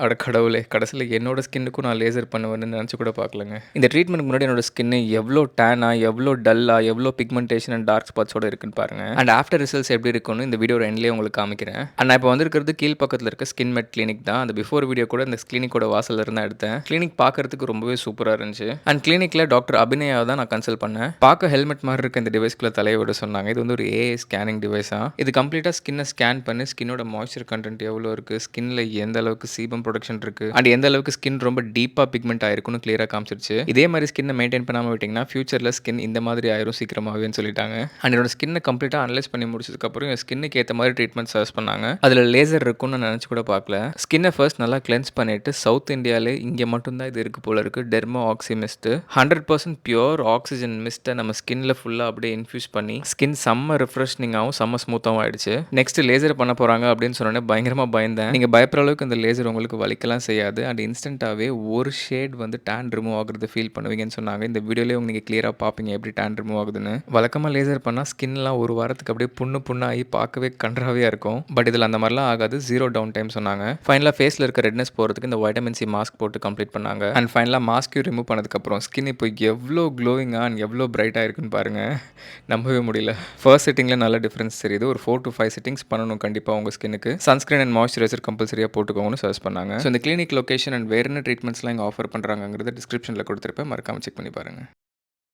அட கடவுளே! கடைசில என்னோட ஸ்கின்னுக்கும் நான் லேசர் பண்ணுவேன்னு நெனச்சு கூட பார்க்கலங்க. இந்த ட்ரீட்மெண்ட்க்கு முன்னாடி என்னோட ஸ்கின் எவ்ளோ டேனா, எவ்ளோ டல்லா, எவ்ளோ பிக்மென்டேஷன் அண்ட் டார்க் ஸ்பாட்ஸோட இருக்குன்னு பாருங்க. அண்ட் ஆஃப்டர் ரிசல்ட்ஸ் எப்படி இருக்குன்னு இந்த வீடியோட எண்ட்லயே உங்களுக்கு காமிக்கிறேன். அண்ட் நான் இப்போ வந்திருக்கிறது கீழ் பக்கத்துல இருக்க ஸ்கின் மெட் கிளினிக் தான். அந்த பிஃபோர் வீடியோ கூட இந்த கிளினிக்கோட வாசல்ல இருந்து தான் எடுத்தேன். கிளினிக் பார்க்கறதுக்கு ரொம்பவே சூப்பரா இருந்துச்சு. அண்ட் கிளினிக்ல டாக்டர் அபிநயாவ தான் நான் கன்சல்ட் பண்ணேன். பார்க்க ஹெல்மெட் மாரி இருக்க இந்த டிவைஸ்க்குள்ள தலைய விட சொன்னாங்க. இது வந்து ஒரு ஏஐ ஸ்கேனிங் டிவைஸா. இது கம்ப்ளீட்டா ஸ்கின்ன ஸ்கேன் பண்ணி ஸ்கின்னோட மாய்ஸ்சர் கன்டென்ட் எவ்வளோ இருக்கு, ஸ்கின்ல எந்த அளவுக்கு சீபம் ப்ரொடக்ஷன் இருக்கு அண்ட் எந்த அளவுக்கு ஸ்கின் ரொம்ப டீப்பா பிக்மெண்ட் ஆயிருக்குன்னு கிளியரா காமிச்சிருச்சு. இதே மாதிரி ஸ்கின்னை மெயின்டைன் பண்ணாம விட்டீங்கன்னா ஃபியூச்சர்ல ஸ்கின் இந்த மாதிரி ஆயிரும் சீக்கிரமாகவேன்னு சொல்லிட்டாங்க. அண்ட் என்னோட ஸ்கின்னை கம்ப்ளீட்டா அனலைஸ் பண்ணி முடிச்சதுக்கப்புறம் என் ஸ்கின்னுக்கு ஏற்ற மாதிரி ட்ரீட்மெண்ட் சர்ச் பண்ணாங்க. அதில் லேசர் இருக்கும்னு நான் நினச்சி கூட பார்க்கல. ஸ்கின்னை ஃபர்ஸ்ட் நல்லா கிளென்ஸ் பண்ணிட்டு சவுத் இந்தியாவிலே இங்கே மட்டும்தான் இது இருக்கு போல இருக்கு. டெர்மோ ஆக்சி மிஸ்ட் 100% பியூர் ஆக்சிஜன் மிஸ்ட்டை நம்ம ஸ்கின்ல ஃபுல்லாக அப்படியே இன்ஃபியூஸ் பண்ணி ஸ்கின் செம்ம ரிஃப்ரெஷ்னிங்காகவும் செம்ம ஸ்மூத்தாகவும் ஆயிடுச்சு. நெக்ஸ்ட் லேசர் பண்ண போறாங்க அப்படின்னு சொன்னோன்னே பயங்கரமாக பயந்தேன். நீங்கள் பயப்படுற அளவுக்கு இந்த லேசர் உங்களுக்கு வலிக்கலாம் செய்யாது. அண்ட் இன்ஸ்டன்ட்டாகவே ஒரு ஷேட் வந்து டேன் ரிமூவ் ஆகுறது ஃபீல் பண்ணுவீங்கன்னு சொன்னாங்க. இந்த வீடியோலேயே நீங்கள் கிளியராக பார்ப்பீங்க எப்படி டேன் ரிமூவ் ஆகுதுன்னு. வழக்கமாக லேசர் பண்ணால் ஸ்கின்லாம் ஒரு வாரத்துக்கு அப்படியே புண்ணாகி பார்க்கவே கன்றாவே இருக்கும். பட் இதில் அந்த மாதிரிலாம் ஆகாது. 0 டவுன் டைம் சொன்னாங்க. ஃபைனலாக ஃபேஸில் இருக்க ரெட்னஸ் போகிறதுக்கு இந்த வைட்டமின் சி மாஸ்க் போட்டு கம்ப்ளீட் பண்ணாங்க. அண்ட் ஃபைனலாக மாஸ்க்கையும் ரிமூவ் பண்ணதுக்கப்புறம் ஸ்கின் இப்போ எவ்வளோ க்ளோவிங்காக அண்ட் எவ்வளோ பிரைட்டாக இருக்குன்னு பாருங்கள். நம்பவே முடியல. ஃபர்ஸ்ட் செட்டிங்கில் நல்ல டிஃப்ரென்ஸ் தெரியுது. ஒரு 4 to 5 செட்டிங்ஸ் பண்ணணும் கண்டிப்பாக உங்கள் ஸ்கின்னுக்கு. சன்ஸ்கிரீன் அண்ட் மாய்ஸ்சரைசர் கம்பல்சரியாக போட்டுக்கோங்கன்னு சர்ச் பண்ணாங்க. ஸோ இந்த கிளினிக் லொகேஷன் அண்ட் வேறு என்ன ட்ரீட்மெண்ட்ஸ்லாம் இங்கே ஆஃபர் பண்ணுறாங்கிறத டிஸ்கிரிப்ஷனில் கொடுத்துருப்பேன். மறக்காமல் செக் பண்ணி பாருங்கள்.